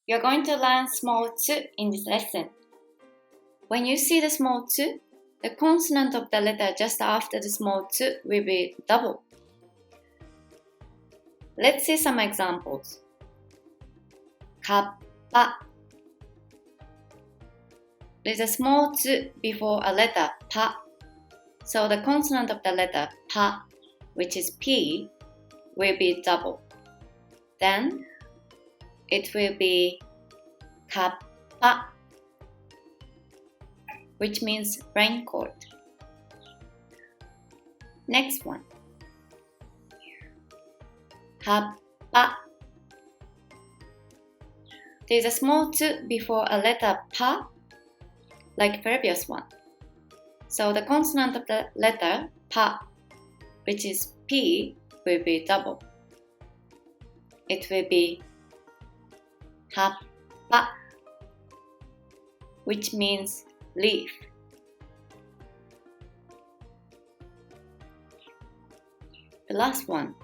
You're going to learn small tsu in this lesson. When you see the small tsu, the consonant of the letter just after the small tsu will be double. Let's see some examples. Kappa. There's a small tsu before a letter pa. So the consonant of the letter pa, which is P, will be double. Then it will be kappa, which means raincoat. Next one. Happa. There's a small tsu before a letter pa, like previous one. So the consonant of the letter pa, which is P, will be double. It will be happa, which means leaf. The last one.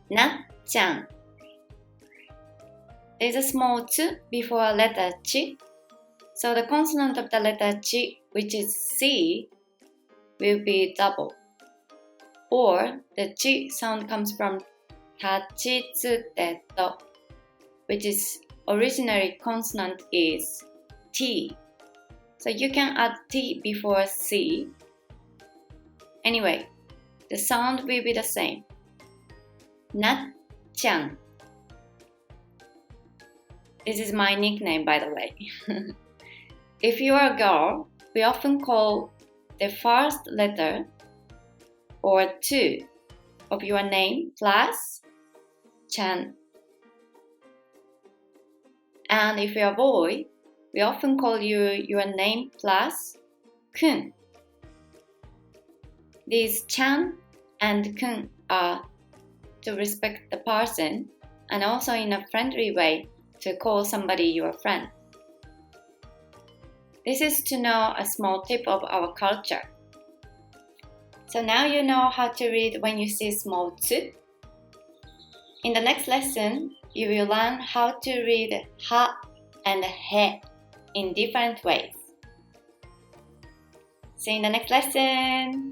Na-chan. There's a small tsu before a letter chi, so the consonant of the letter chi, which is C, will be double. Or the chi sound comes from tachitsuteto, which is originally consonant is T. So you can add T before C. Anyway, the sound will be the same. Na-chan. This is my nickname, by the way. If you are a girl, we often call the first letter or two of your name plus chan. And if you're a boy, we often call you your name plus kun. These chan and kun are to respect the person and also in a friendly way to call somebody your friend. This is to know a small tip of our culture. So now you know how to read when you see small tsu. In the next lesson, you will learn how to read ha and he in different ways. See you in the next lesson!